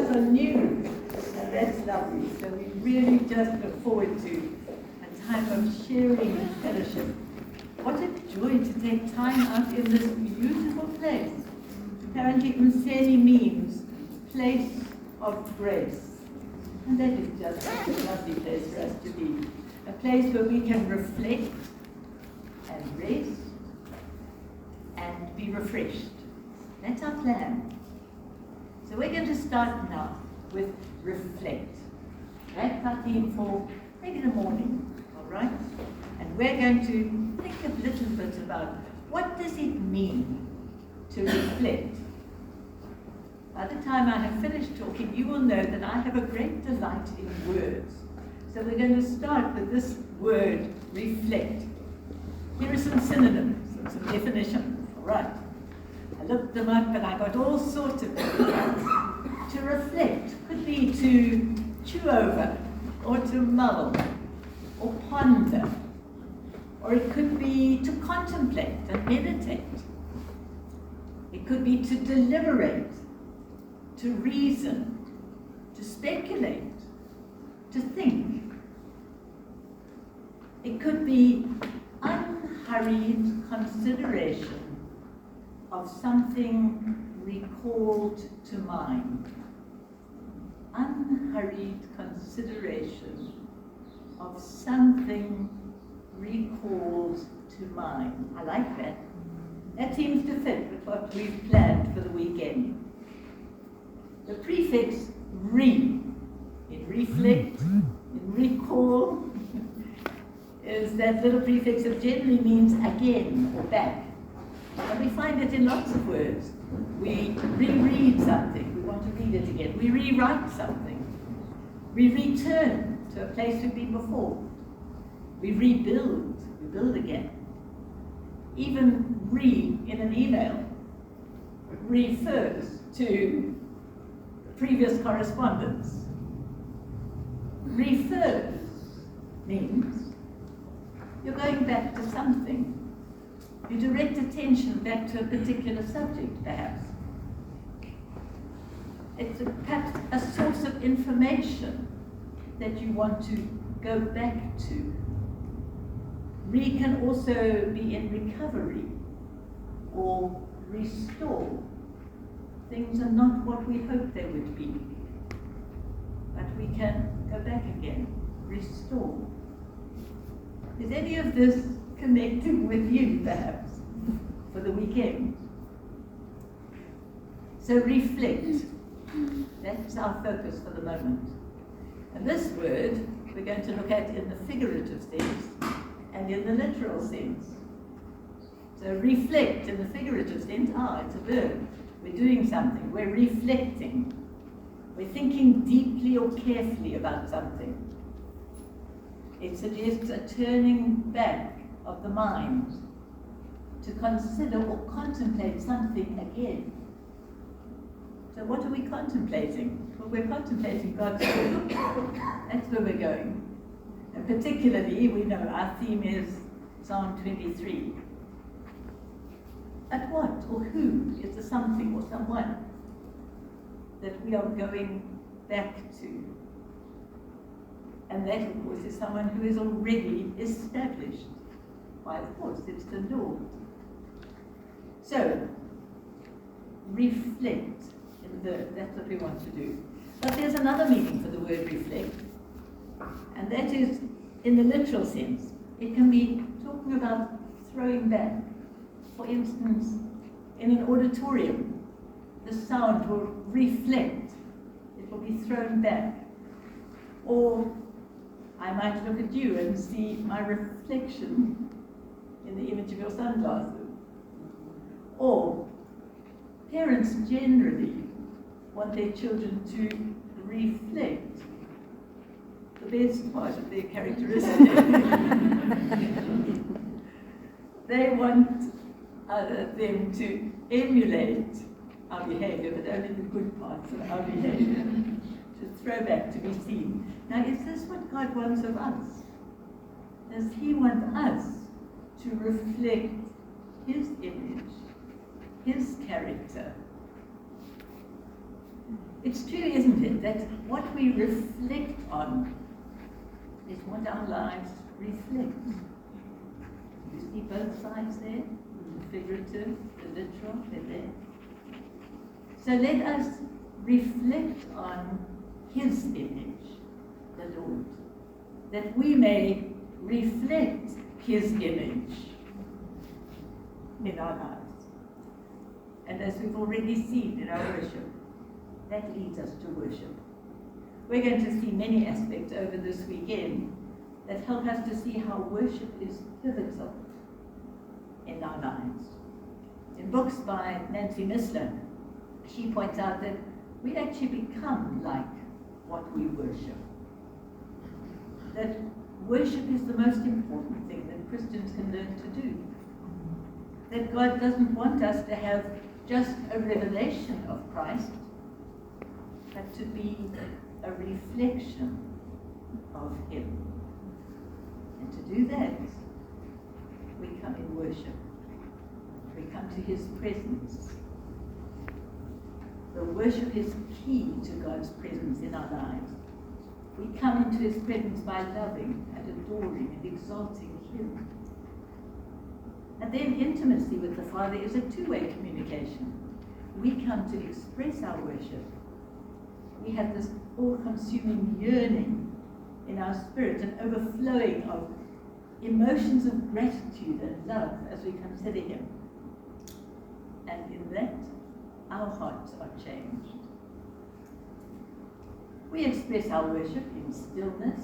others are new, and that's lovely. So we really just look forward to a time of sharing and fellowship. What a joy to take time out in this beautiful place. Apparently, Umseli means place of grace. And that is just such a lovely place for us to be. A place where we can reflect and rest and be refreshed. That's our plan. So we're going to start now with reflect. That's our theme for maybe the morning, all right? And we're going to think a little bit about what does it mean to reflect. By the time I have finished talking, you will know that I have a great delight in words. So we're going to start with this word, reflect. Here are some synonyms and some definitions, all right? I looked them up and I got all sorts of things. To reflect could be to chew over, or to mull, or ponder, or it could be to contemplate and meditate. It could be to deliberate, to reason, to speculate, to think. It could be unhurried consideration of something recalled to mind. Unhurried consideration of something recalled to mind. I like that. That seems to fit with what we've planned for the weekend. The prefix re, in reflect, in recall, is that little prefix that generally means again or back. And we find it in lots of words. We reread something, we want to read it again. We rewrite something. We return to a place we've been before. We rebuild, we build again. Even in an email refers to previous correspondence. Refers means you're going back to something. You direct attention back to a particular subject, perhaps. It's perhaps a source of information that you want to go back to. Re can also be in recovery or restore. Things are not what we hoped they would be, but we can go back again, restore. Is any of this connecting with you, perhaps, for the weekend? So reflect. That's our focus for the moment. And this word we're going to look at in the figurative sense and in the literal sense. So reflect in the figurative sense, it's a verb. We're doing something, we're reflecting. We're thinking deeply or carefully about something. It suggests a turning back of the mind to consider or contemplate something again. So what are we contemplating? Well, we're contemplating God's word. That's where we're going. And particularly, we know our theme is Psalm 23. At what or who is the something or someone that we are going back to? And that, of course, is someone who is already established. Why, of course, it's the Lord. So, reflect in the verb. That's what we want to do. But there's another meaning for the word reflect, and that is in the literal sense. It can be talking about throwing back. For instance, in an auditorium, the sound will reflect. It will be thrown back. Or I might look at you and see my reflection in the image of your sunglasses. Or parents generally want their children to reflect the best part of their characteristics. They want them to emulate our behavior, but only the good parts of our behavior, to throw back, to be seen. Now, is this what God wants of us? Does He want us to reflect His image, His character? It's true, isn't it, that what we reflect on is what our lives reflect. You see both sides there, the figurative, the literal, they're there. So let us reflect on His image, the Lord, that we may reflect His image in our lives. And as we've already seen in our worship, that leads us to worship. We're going to see many aspects over this weekend that help us to see how worship is pivotal in our lives. In books by Nancy Missler, she points out that we actually become like what we worship. That worship is the most important thing that Christians can learn to do. That God doesn't want us to have just a revelation of Christ, but to be a reflection of Him. And to do that, we come in worship. We come to His presence. The worship is key to God's presence in our lives. We come into His presence by loving and adoring and exalting Him. And then intimacy with the Father is a two-way communication. We come to express our worship. We have this all-consuming yearning in our spirit, an overflowing of emotions of gratitude and love as we consider Him. And in that, our hearts are changed. We express our worship in stillness,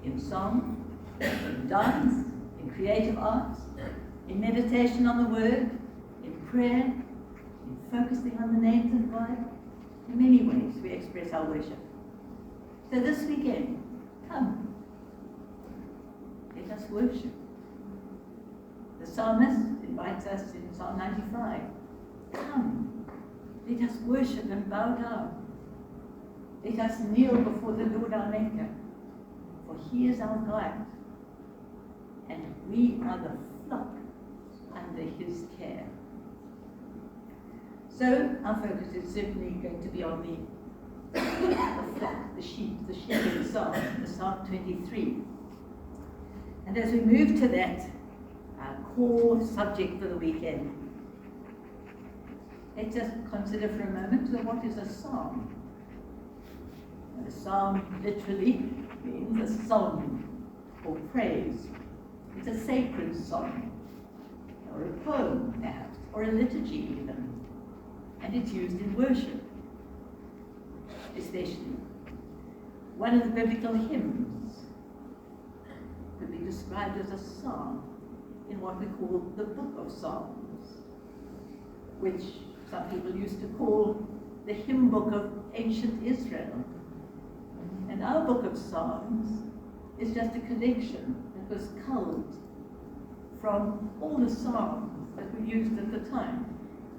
in song, in dance, in creative arts, in meditation on the Word, in prayer, in focusing on the names of God. In many ways we express our worship. So this weekend, come, let us worship. The psalmist invites us in Psalm 95, come, let us worship and bow down. Let us kneel before the Lord our Maker, for He is our God, and we are the flock under His care. So our focus is certainly going to be on the flock, the sheep in Psalm 23. And as we move to that core subject for the weekend, let's just consider for a moment what is a psalm. A psalm literally means a song or praise. It's a sacred song, or a poem perhaps, or a liturgy even. And it's used in worship, especially. One of the biblical hymns could be described as a psalm in what we call the Book of Psalms, which some people used to call the hymn book of ancient Israel. And our Book of Psalms is just a collection that was culled from all the psalms that were used at the time.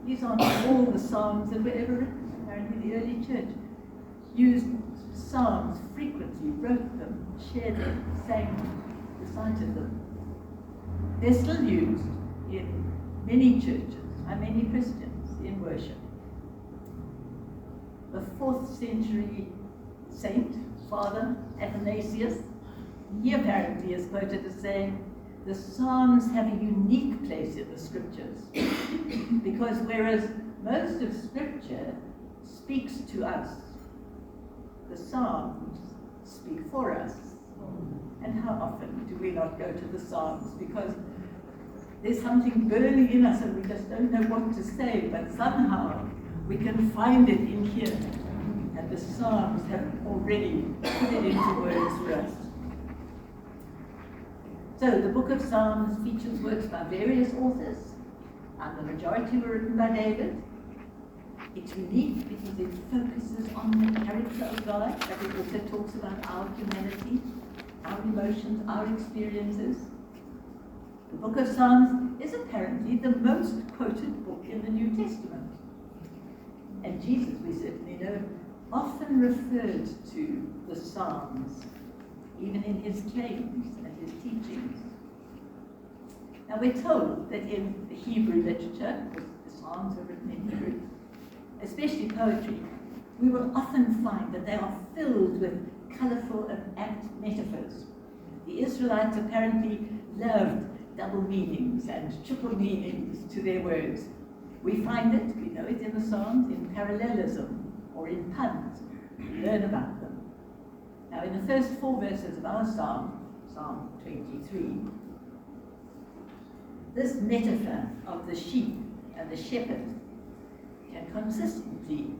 These aren't all the psalms that were ever written. Apparently the early church used psalms frequently, wrote them, shared them, sang them, recited them. They're still used in many churches by many Christians in worship. The 4th century saint, Father Athanasius, he apparently is quoted as saying, the Psalms have a unique place in the Scriptures, because whereas most of Scripture speaks to us, the Psalms speak for us. And how often do we not go to the Psalms because there's something burning in us and we just don't know what to say, but somehow we can find it in here. And the Psalms have already put it into words for us. So the Book of Psalms features works by various authors, and the majority were written by David. It's unique because it focuses on the character of God, but it also talks about our humanity, our emotions, our experiences. The Book of Psalms is apparently the most quoted book in the New Testament. And Jesus, we certainly know, often referred to the Psalms, even in his claims and his teachings. Now we're told that in the Hebrew literature, because the Psalms are written in Hebrew, especially poetry, we will often find that they are filled with colourful and apt metaphors. The Israelites apparently loved double meanings and triple meanings to their words. We find it, we know it in the Psalms, in parallelism or in puns. We learn about them. Now, in the first 4 verses of our Psalm, Psalm 23, this metaphor of the sheep and the shepherd can consistently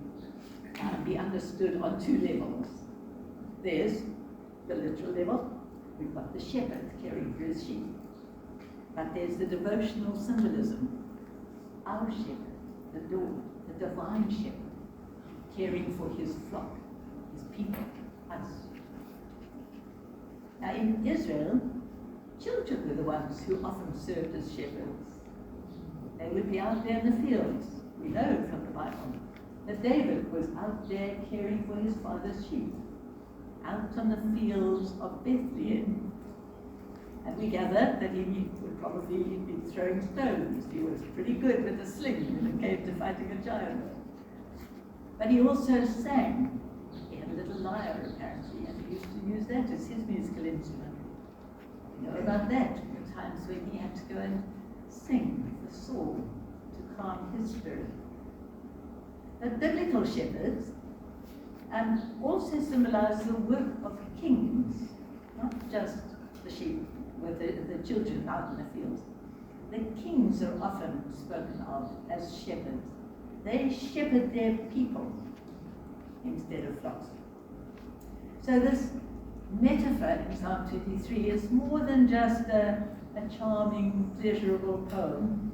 be understood on 2 levels. There's the literal level. We've got the shepherd caring for his sheep. But there's the devotional symbolism. Our shepherd, the Lord, the divine shepherd, caring for his flock, his people, us. Now in Israel, children were the ones who often served as shepherds. They would be out there in the fields. We know from the Bible that David was out there caring for his father's sheep, out on the fields of Bethlehem. And we gather that he would probably be throwing stones. He was pretty good with a sling when it came to fighting a giant. But he also sang. He had a little lyre, apparently, and he used to use that as his musical instrument. We know about that, the times when he had to go and sing the psalm to calm his spirit. But biblical shepherds also symbolize the work of kings, not just the sheep with the children out in the fields. The kings are often spoken of as shepherds. They shepherd their people instead of flocks. So this metaphor in Psalm 23 is more than just a charming, pleasurable poem.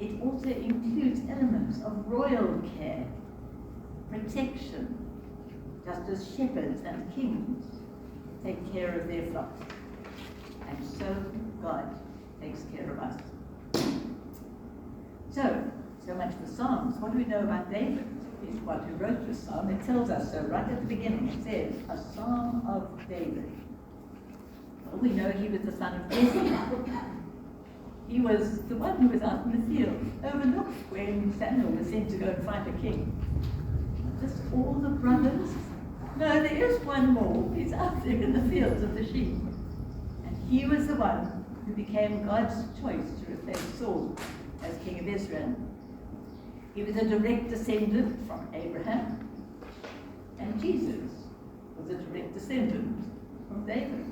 It also includes elements of royal care, protection, just as shepherds and kings take care of their flocks. And so God takes care of us. So much for Psalms. What do we know about David? He's the one who wrote this psalm. It tells us so right at the beginning. It says, a psalm of David. Well, we know he was the son of Jesse. He was the one who was out in the field, overlooked when Samuel was sent to go and find a king. Just all the brothers? No, there is one more. He's out there in the fields of the sheep. And he was the one who became God's choice to replace Saul as king of Israel. He was a direct descendant from Abraham, and Jesus was a direct descendant from David.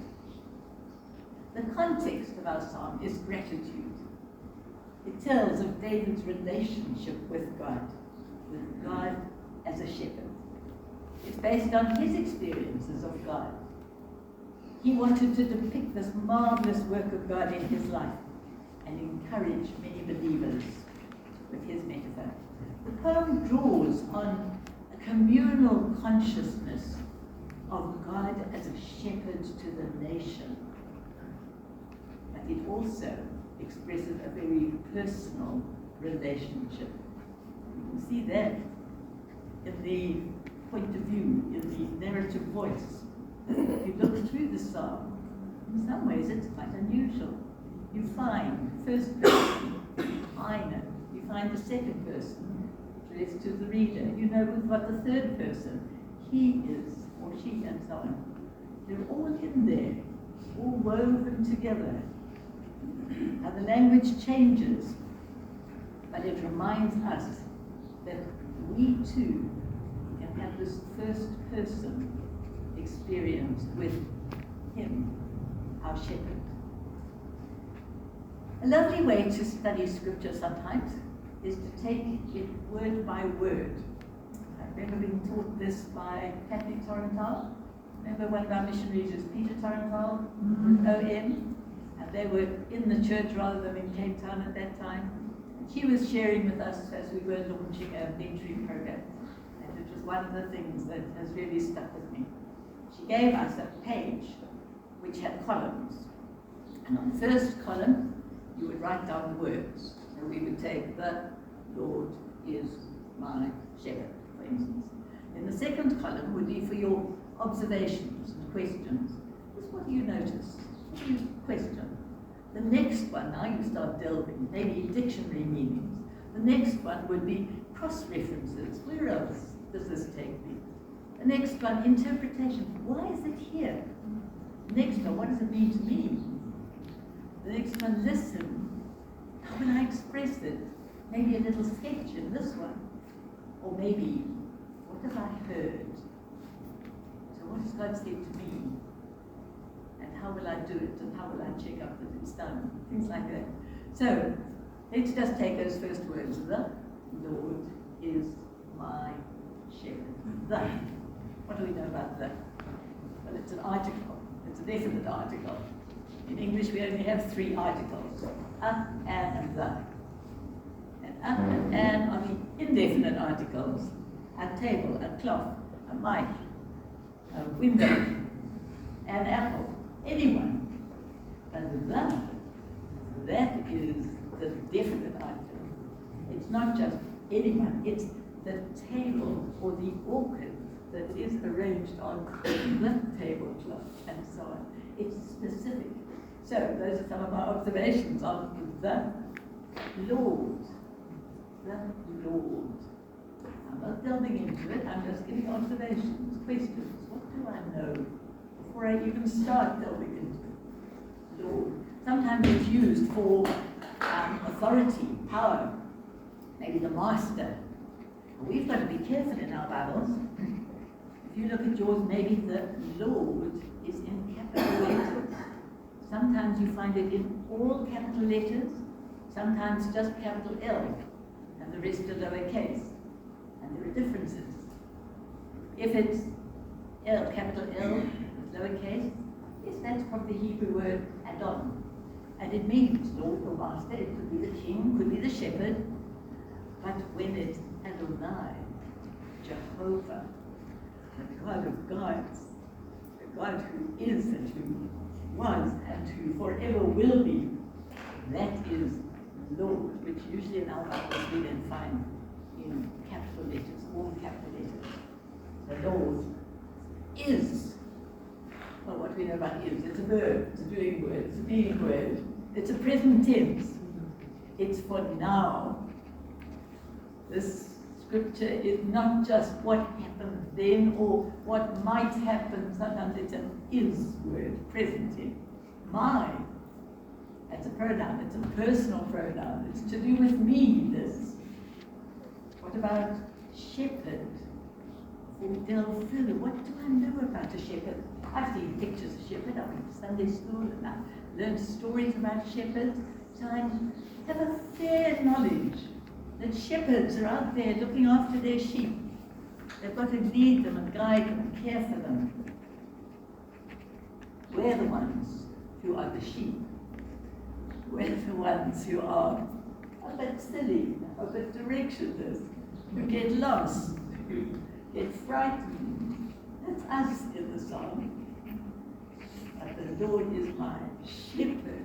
The context of our psalm is gratitude. It tells of David's relationship with God as a shepherd. It's based on his experiences of God. He wanted to depict this marvelous work of God in his life and encourage many believers with his metaphor. The poem draws on a communal consciousness of God as a shepherd to the nation. But it also expresses a very personal relationship. You can see that in the point of view, in the narrative voice. If you look through the psalm, in some ways it's quite unusual. You find first person, I know. You find the second person, addressed to the reader. You know we've got the third person, he is, or she, and so on. They're all in there, all woven together. Now the language changes, but it reminds us that we too can have this first person experience with him, our shepherd. A lovely way to study scripture sometimes is to take it word by word. I remember being taught this by Patrick Torrenthal. Remember one of our missionaries was Peter Torrenthal, OM, and they were in the church rather than in Cape Town at that time. And she was sharing with us as we were launching a mentoring program. And it was one of the things that has really stuck with me. She gave us a page which had columns. And on the first column, you would write down words. So we would take, the Lord is my shepherd, for instance. Then the second column would be for your observations and questions. Just what do you notice? What do you question? The next one, now you start delving, maybe dictionary meanings. The next one would be cross-references. Where else does this take me? The next one, interpretation. Why is it here? The next one, what does it mean to me? The next one, listen. How will I express it? Maybe a little sketch in this one. Or maybe, what have I heard? So what has God said to me? And how will I do it? And how will I check up that it's done? Things like that. So, let's just take those first words. The Lord is my shepherd. The. What do we know about the? Well, it's an article. It's a definite article. In English, we only have 3 articles. A, and the. And are the indefinite articles. A table, a cloth, a mic, a window, an apple, anyone. And that is the definite article. It's not just anyone, it's the table or the orchid that is arranged on the tablecloth and so on. It's specific. So those are some of my observations on the Lord. The Lord. I'm not delving into it, I'm just giving observations, questions. What do I know before I even start delving into it? Lord. Sometimes it's used for authority, power, maybe the master. We've got to be careful in our Bibles. If you look at yours, maybe the Lord is in capital letters. Sometimes you find it in all capital letters, sometimes just capital L, and the rest are lowercase. And there are differences. If it's L, capital L, with lowercase, yes, that's from the Hebrew word Adon. And it means Lord or Master. It could be the king, could be the shepherd. But when it's Adonai, Jehovah, the God of gods, the God who is and who was and who forever will be, that is Lord, which usually in our Bibles we then find in capital letters, all capital letters. The Lord is. Well, what we know about is, it's a verb, it's a doing word, it's a being word, it's a present tense. It's for now. This scripture is not just what happened then or what might happen. Sometimes it's an is word, present tense. My. That's a pronoun, it's a personal pronoun. It's to do with me, this. What about shepherd? Before we delve further, what do I know about a shepherd? I've seen pictures of shepherds. I went to Sunday school and I learned stories about shepherds. So I have a fair knowledge that shepherds are out there looking after their sheep. They've got to lead them and guide them and care for them. We're the ones who are the sheep. We're the ones who are a bit silly, a bit directionless, who get lost, who get frightened. That's us in the song. But the Lord is my shepherd.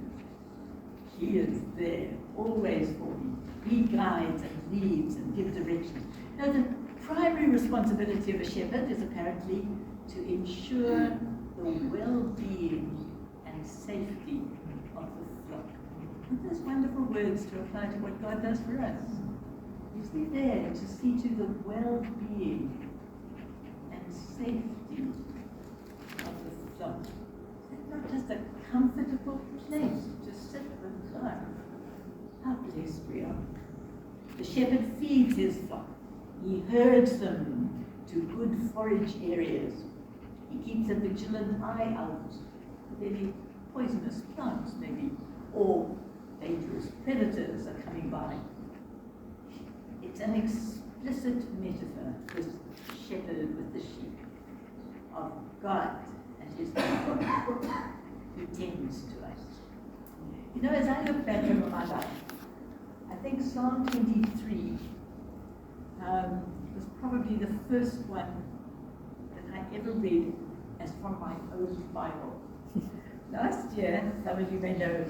He is there, always for me. He guides and leads and gives direction. Now, the primary responsibility of a shepherd is apparently to ensure the well-being and safety of the flock. And those wonderful words to apply to what God does for us. He's there to see to the well-being and safety of the flock. It's not just a comfortable place to sit with God. How blessed we are. The shepherd feeds his flock. He herds them to good forage areas. He keeps a vigilant eye out for any poisonous plants, maybe, or dangerous predators are coming by. It's an explicit metaphor, this shepherd with the sheep, of God and his people who tends to us. You know, as I look back over my life, I think Psalm 23 was probably the first one that I ever read as from my own Bible. Last year, some of you may know,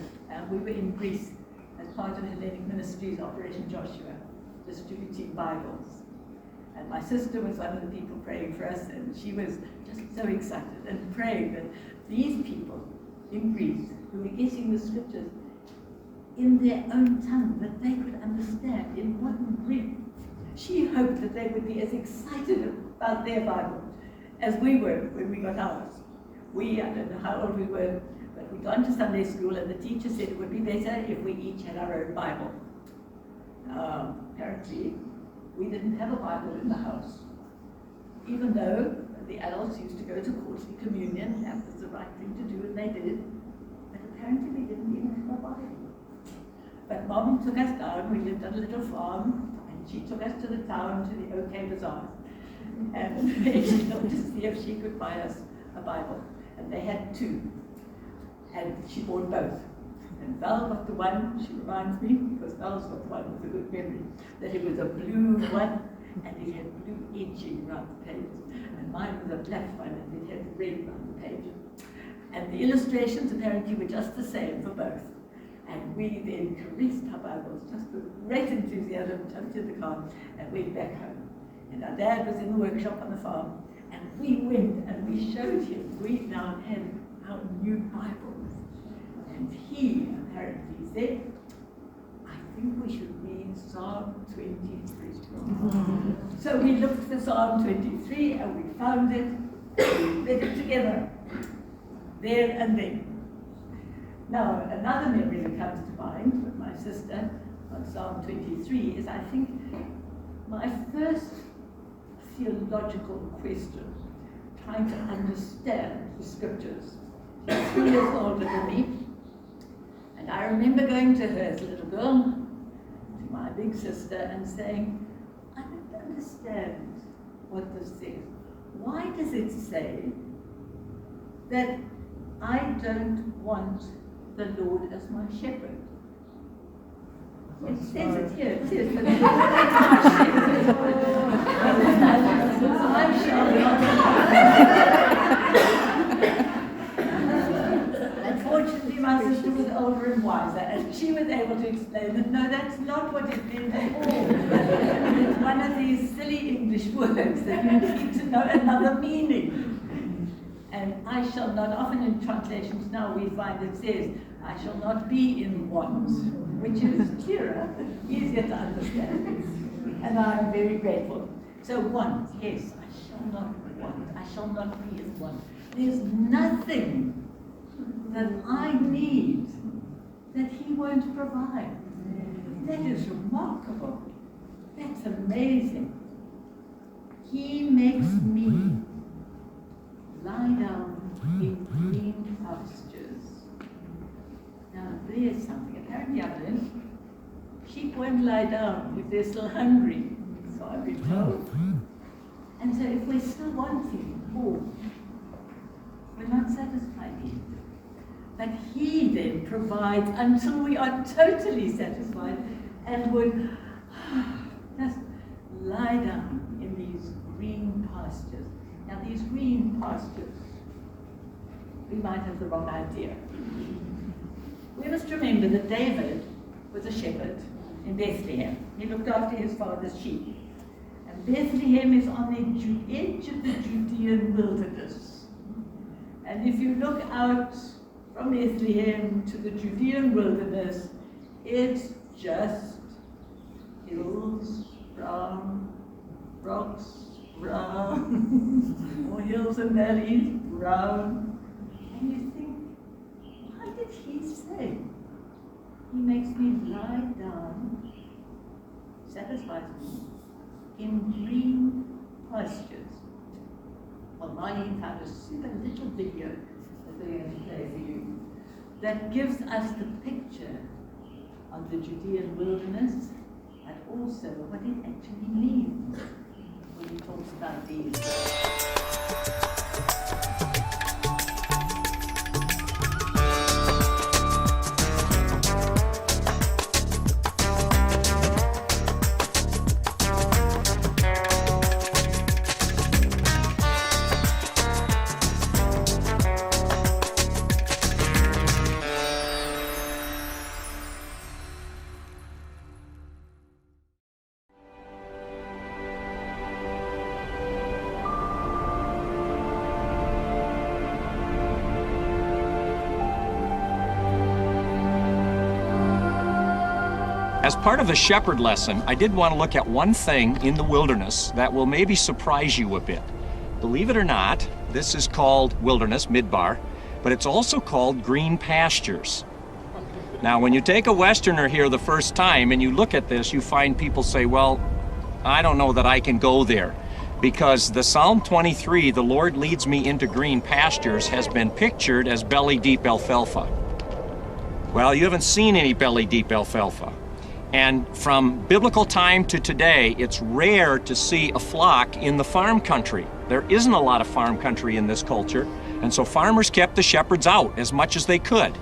we were in Greece as part of Hellenic Ministries Operation Joshua, distributing Bibles. And my sister was one of the people praying for us, and she was just so excited and praying that these people in Greece who were getting the scriptures in their own tongue that they could understand in modern Greek. she hoped that they would be as excited about their Bible as we were when we got ours. I don't know how old we were, but we'd gone to Sunday school and the teacher said it would be better if we each had our own Bible. Apparently, we didn't have a Bible in the house, even though the adults used to go to quarterly communion. That was the right thing to do, and they did. But apparently we didn't even have a Bible. But Mom took us down. We lived on a little farm, and she took us to the town, to the OK Bazaar. And she looked to see if she could buy us a Bible. And they had two. And she bought both. And Val got the one, she reminds me, because Val's got the one with a good memory, that it was a blue one, and it had blue edging around the pages. And mine was a black one, and it had red around the pages. And the illustrations apparently were just the same for both. And we then caressed our Bibles, just with great enthusiasm, jumped in the car, and went back home. And our dad was in the workshop on the farm, and we went and we showed him. We now had our new Bibles. And he apparently said, I think we should read Psalm 23. So we looked for Psalm 23 and we found it, and we read it together, there and then. Now, another memory that comes to mind with my sister on Psalm 23 is, I think, my first theological question, trying to understand the scriptures. She's 3 years older than me. And I remember going to her as a little girl, to my big sister, and saying, I don't understand what this says. Why does it say that I don't want the Lord as my shepherd? It says it here, it says that the Lord is my shepherd. I shall not. Unfortunately, my sister was older and wiser, and she was able to explain that no, that's not what it meant at all. It's one of these silly English words that you need to know another meaning. And I shall not, often in translations now we find it says, I shall not be in want, which is clearer, easier to understand. And I'm very grateful. So want, yes, I shall not want, I shall not be in want. There's nothing that I need that he won't provide. That is remarkable. That's amazing. He makes me lie down in green pastures. Now there's something. Apparently I've learned sheep won't lie down if they're still hungry. So I've been told. And so if we're still wanting more, we're not satisfied yet. But he then provides until we are totally satisfied and would just lie down in these green pastures. Now these green pastures, we might have the wrong idea. We must remember that David was a shepherd in Bethlehem. He looked after his father's sheep. And Bethlehem is on the edge of the Judean wilderness. And if you look out from Bethlehem to the Judean wilderness, it's just hills, brown, rocks, brown, more hills and valleys, brown. And you think, why did he say, he makes me lie down, satisfies me, in green pastures? Well, Marlene found a super little video that we're going to play for you that gives us the picture of the Judean wilderness, but also what it actually means when he talks about these. As part of the shepherd lesson, I did want to look at one thing in the wilderness that will maybe surprise you a bit. Believe it or not, this is called wilderness, midbar, but it's also called green pastures. Now, when you take a Westerner here the first time and you look at this, you find people say, well, I don't know that I can go there, because the Psalm 23, the Lord leads me into green pastures, has been pictured as belly-deep alfalfa. Well, you haven't seen any belly-deep alfalfa. And from biblical time to today, it's rare to see a flock in the farm country. There isn't a lot of farm country in this culture, and so farmers kept the shepherds out as much as they could.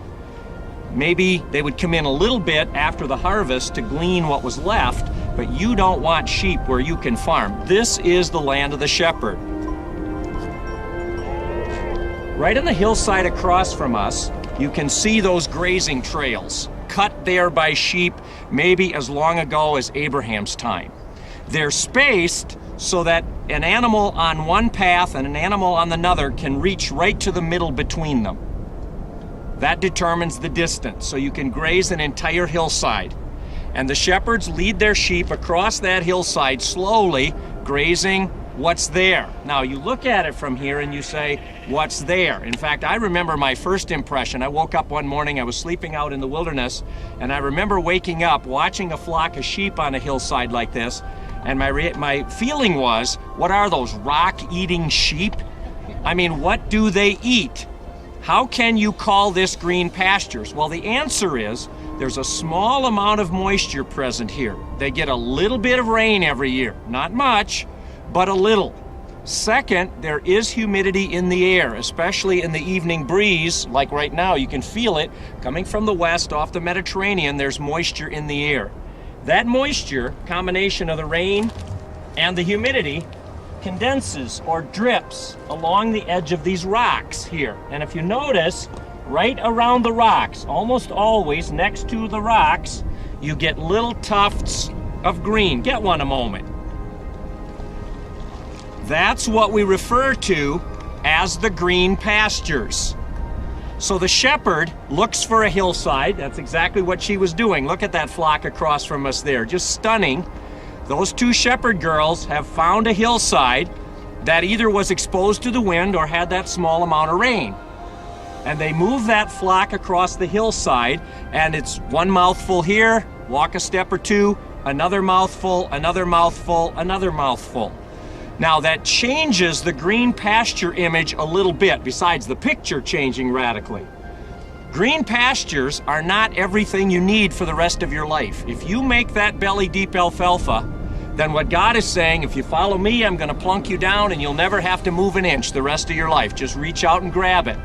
Maybe they would come in a little bit after the harvest to glean what was left, but you don't want sheep where you can farm. This is the land of the shepherd. Right on the hillside across from us, you can see those grazing trails, cut there by sheep maybe as long ago as Abraham's time. They're spaced so that an animal on one path and an animal on another can reach right to the middle between them. That determines the distance, so you can graze an entire hillside. And the shepherds lead their sheep across that hillside slowly, grazing what's there. Now, you look at it from here and you say, what's there? In fact, I remember my first impression. I woke up one morning, I was sleeping out in the wilderness, and I remember waking up, watching a flock of sheep on a hillside like this, and my feeling was, what are those, rock-eating sheep? I mean, what do they eat? How can you call this green pastures? Well, the answer is, there's a small amount of moisture present here. They get a little bit of rain every year. Not much, but a little. Second, there is humidity in the air, especially in the evening breeze, like right now. You can feel it coming from the west off the Mediterranean. There's moisture in the air. That moisture, combination of the rain and the humidity, condenses or drips along the edge of these rocks here. And if you notice, right around the rocks, almost always next to the rocks, you get little tufts of green. Get one a moment. That's what we refer to as the green pastures. So the shepherd looks for a hillside. That's exactly what she was doing. Look at that flock across from us there, just stunning. Those two shepherd girls have found a hillside that either was exposed to the wind or had that small amount of rain. And they move that flock across the hillside, and it's one mouthful here, walk a step or two, another mouthful, another mouthful, another mouthful. Now that changes the green pasture image a little bit, besides the picture changing radically. Green pastures are not everything you need for the rest of your life. If you make that belly-deep alfalfa, then what God is saying, if you follow me, I'm going to plunk you down and you'll never have to move an inch the rest of your life. Just reach out and grab it.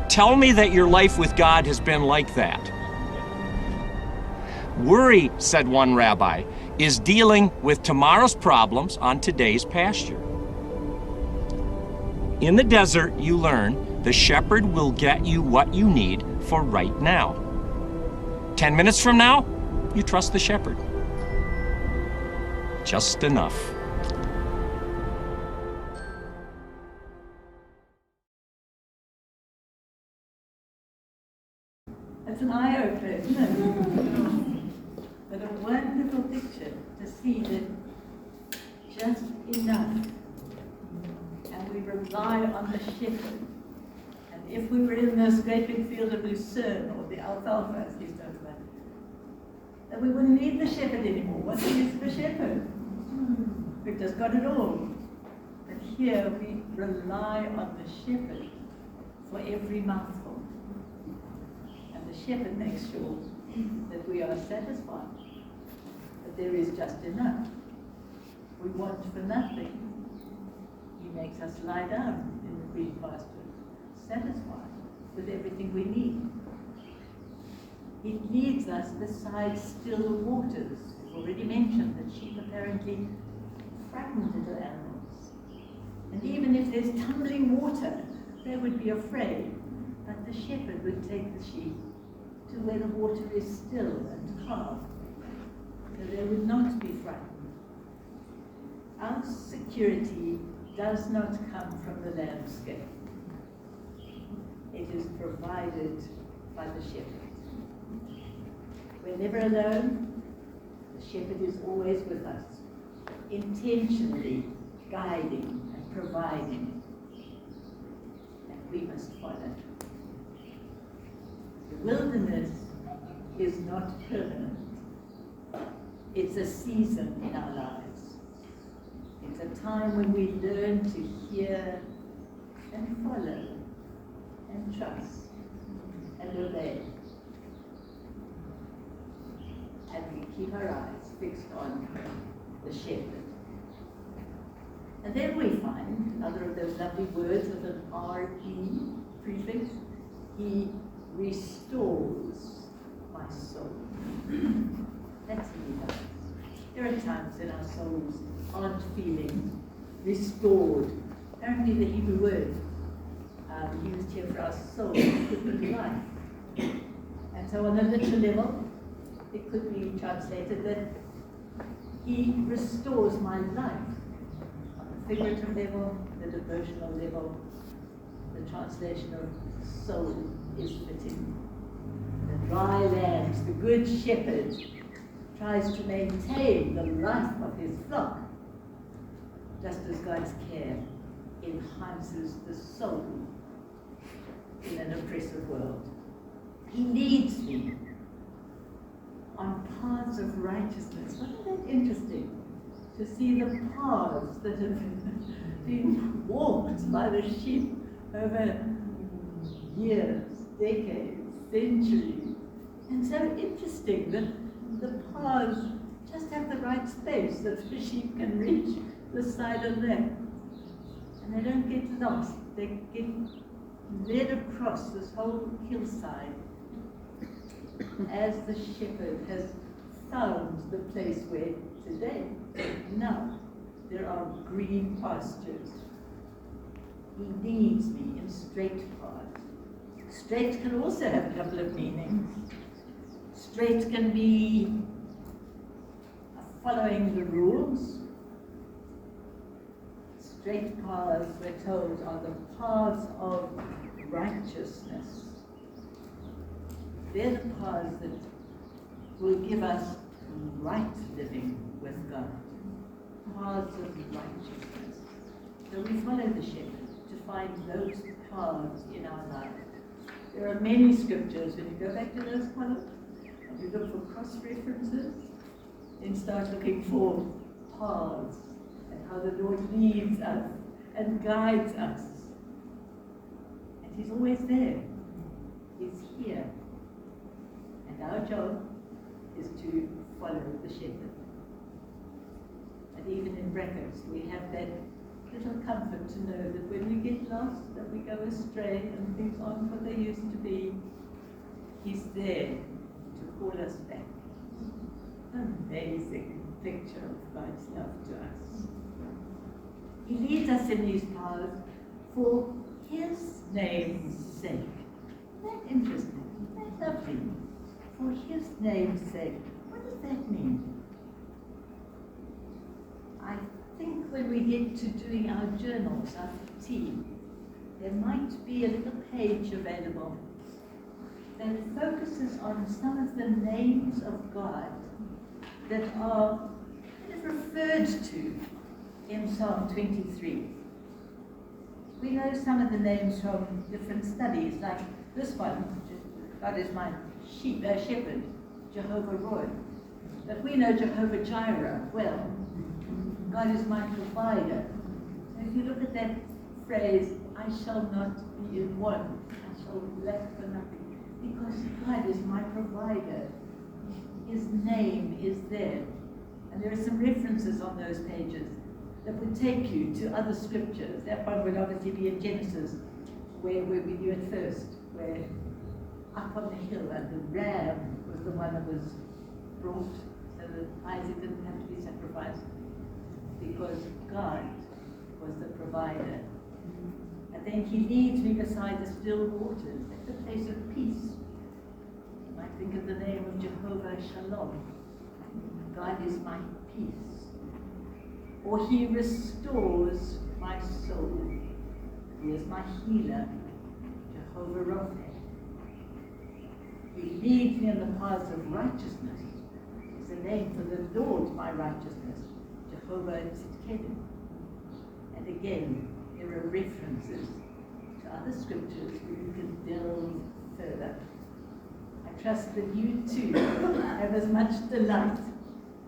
Tell me that your life with God has been like that. Worry, said one rabbi, is dealing with tomorrow's problems on today's pasture. In the desert, you learn the shepherd will get you what you need for right now. 10 minutes from now, you trust the shepherd. Just enough. It's an eye-opener, isn't it? But a wonderful picture to see that just enough. And we rely on the shepherd. And if we were in this great big field of lucerne, or the alfalfa, as he's talking about, then we wouldn't need the shepherd anymore. What's the use of a shepherd? We've just got it all. But here we rely on the shepherd for every mouthful. And the shepherd makes sure that we are satisfied, that there is just enough. We want for nothing. He makes us lie down in the green pasture, satisfied with everything we need. He leads us beside still waters. We've already mentioned that sheep apparently frightened little animals. And even if there's tumbling water, they would be afraid. But the shepherd would take the sheep to where the water is still and calm, so they would not be frightened. Our security does not come from the landscape. It is provided by the shepherd. We're never alone. The shepherd is always with us, intentionally guiding and providing, and we must follow. The wilderness is not permanent. It's a season in our lives. It's a time when we learn to hear and follow and trust and obey. And we keep our eyes fixed on the shepherd. And then we find another of those lovely words with an R-E prefix. He restores my soul. That's what he does. There are times when our souls aren't feeling restored. Apparently the Hebrew word used here for our soul could be life. And so on a literal level, it could be translated that he restores my life. On the figurative level, the devotional level, the translation of soul is fitting. The dry lands, the good shepherd tries to maintain the life of his flock, just as God's care enhances the soul in an oppressive world. He leads me on paths of righteousness. Wasn't that interesting to see the paths that have been walked by the sheep over years, decades, centuries? And so interesting that the paths just have the right space that the sheep can reach this side and that. And they don't get lost. They get led across this whole hillside as the shepherd has found the place where today, now, there are green pastures. He leads me in straight paths. Straight can also have a couple of meanings. Straight can be following the rules. Straight paths, we're told, are the paths of righteousness. They're the paths that will give us right living with God. Paths of righteousness. So we follow the shepherd to find those paths in our life. There are many scriptures. When you go back to those columns, and you look for cross-references, then start looking for paths and how the Lord leads us and guides us. And He's always there. He's here. And our job is to follow the shepherd. And even in brackets, we have that little comfort to know that when we get lost, that we go astray and things aren't what they used to be, He's there to call us back. Amazing picture of God's love to us. He leads us in these paths for His name's sake. Isn't that interesting? Isn't that lovely? For His name's sake. What does that mean? I think when we get to doing our journals, our fatigue, there might be a little page available that focuses on some of the names of God that are referred to in Psalm 23. We know some of the names from different studies, like this one, God is my shepherd, Jehovah Roy. But we know Jehovah Jireh well. God is my provider. So if you look at that phrase, I shall not be in want, I shall lack for nothing, because God is my provider. His name is there. And there are some references on those pages that would take you to other scriptures. That one would obviously be in Genesis, where we knew it first, where up on the hill, and the ram was the one that was brought so that Isaac didn't have to be sacrificed, because God was the provider. And then He leads me beside the still waters. That's a place of peace. You might think of the name of Jehovah Shalom. God is my peace. Or He restores my soul. He is my healer, Jehovah Rapha. He leads me in the paths of righteousness. He a name for the Lord my righteousness, Jehovah Tzidkenu. And again, there are references to other scriptures where you can delve further. I trust that you too have as much delight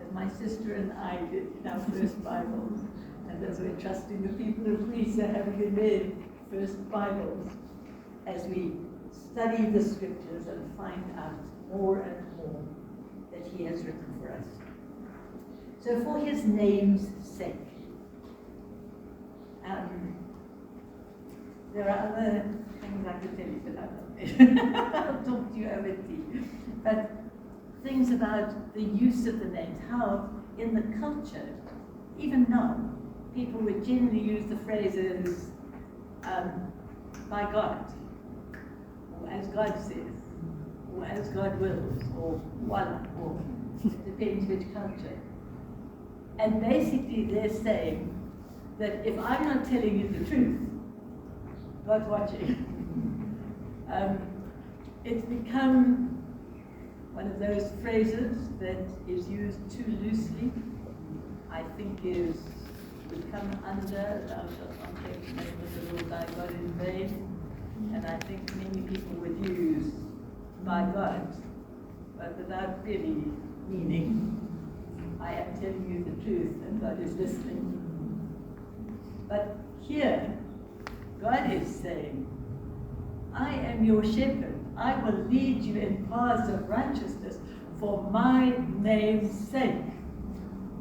as my sister and I did in our first Bibles, and as we're trusting the people of Greece are having in their first Bibles, as we study the scriptures and find out more and more that he has written for us. So for his name's sake, there are other things I could tell you, but I'll talk to you over tea. But things about the use of the names, how in the culture, even now, people would generally use the phrases by God, or as God says, or as God wills, or voila, or it depends which culture. And basically they're saying that if I'm not telling you the truth, God's watching. It's become one of those phrases that is used too loosely. I think would come under thou shalt not take the name of the Lord thy God in vain. And I think many people would use by God, but without really meaning. I am telling you the truth, and God is listening. But here, God is saying, I am your shepherd. I will lead you in paths of righteousness for my name's sake.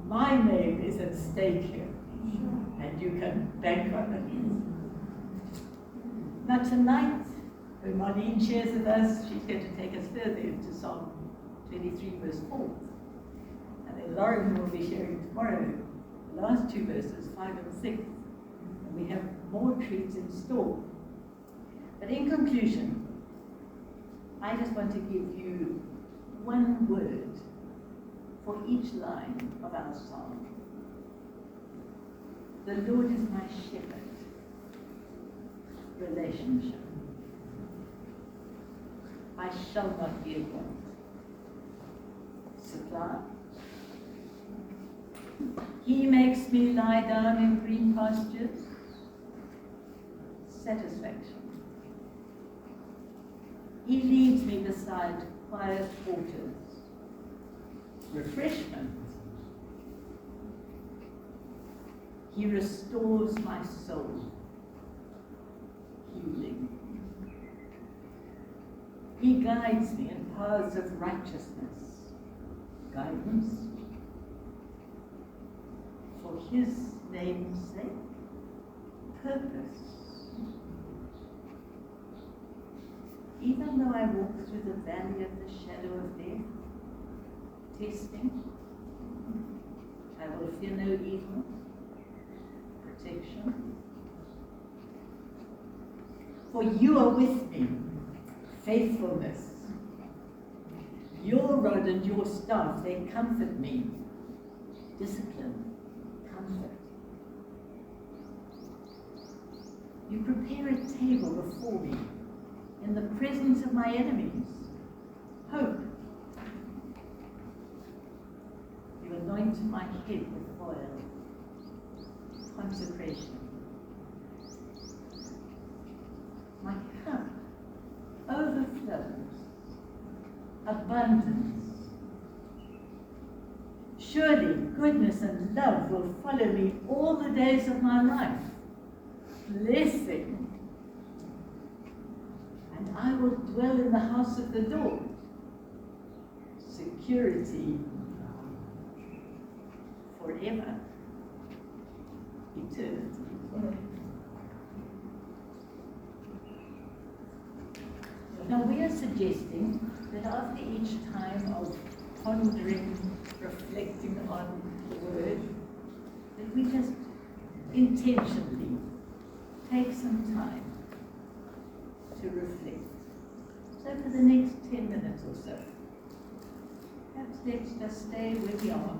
My name is at stake here, and you can bank on it. Now tonight, when Marlene shares with us, she's going to take us further into Psalm 23, verse 4. And then Lauren will be sharing tomorrow the last two verses, 5 and 6. And we have more treats in store. But in conclusion, I just want to give you one word for each line of our psalm. The Lord is my shepherd. Relationship. I shall not be in want. Supply. He makes me lie down in green pastures. Satisfaction. He leads me beside quiet waters. Refreshment. He restores my soul. Healing. He guides me in paths of righteousness. Guidance. For his name's sake. Purpose. Even though I walk through the valley of the shadow of death, testing, I will fear no evil, protection. For you are with me, faithfulness. Your rod and your staff, they comfort me. Discipline, comfort. You prepare a table before me in the presence of my enemies. Hope. You anoint my head with oil. Consecration. My cup overflows. Abundance. Surely goodness and love will follow me all the days of my life. Blessing. And I will dwell in the house of the Lord. Security forever. Eternity. Now we are suggesting that after each time of pondering, reflecting on the word, that we just intentionally take some time to reflect. So for the next 10 minutes or so, perhaps let's just stay where we are.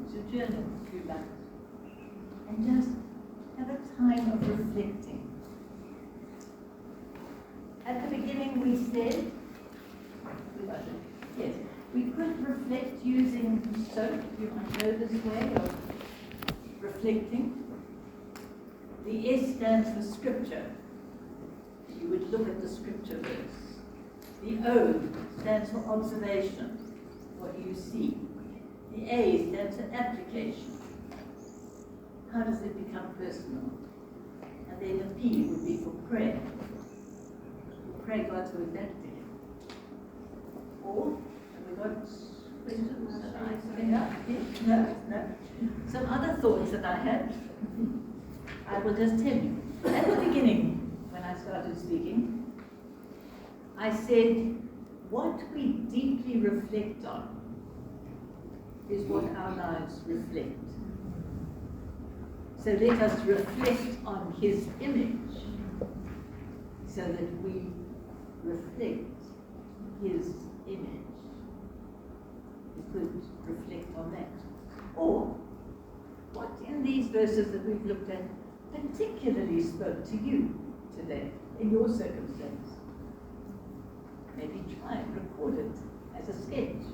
It's a journal if you like. And just have a time of reflecting. At the beginning we said, yes, we could reflect using soap. You might know this way of reflecting. The S stands for scripture. You would look at the scripture verse. The O stands for observation, what you see. The A stands for application. How does it become personal? And then the P would be for pray. Pray God's word back to him. Or, have we got questions that I bring up? Yes? No? Some other thoughts that I had, I will just tell you. At the beginning, when I started speaking, I said, what we deeply reflect on is what our lives reflect. So let us reflect on his image so that we reflect his image. We could reflect on that. Or, what in these verses that we've looked at particularly spoke to you today, in your circumstance? Maybe try and record it as a sketch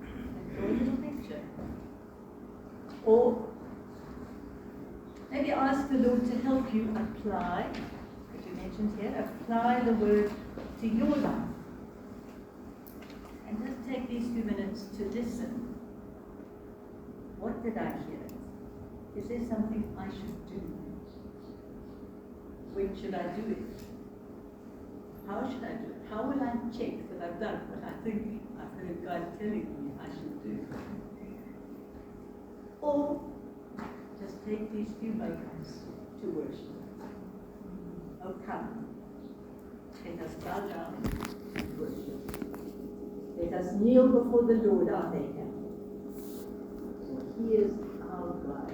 and draw a little picture. Or maybe ask the Lord to help you apply, as you mentioned here, apply the word to your life. And just take these few minutes to listen. What did I hear? Is there something I should do? When should I do it? How should I do it? How will I check that I've done what I think I've heard God telling me I should do? Or just take these few moments to worship. Oh, come. Let us bow down and worship. Let us kneel before the Lord our Maker. For he is our God.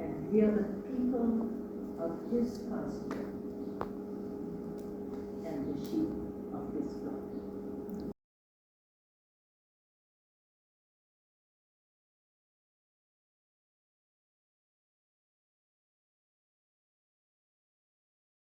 And we are the people of his pasture.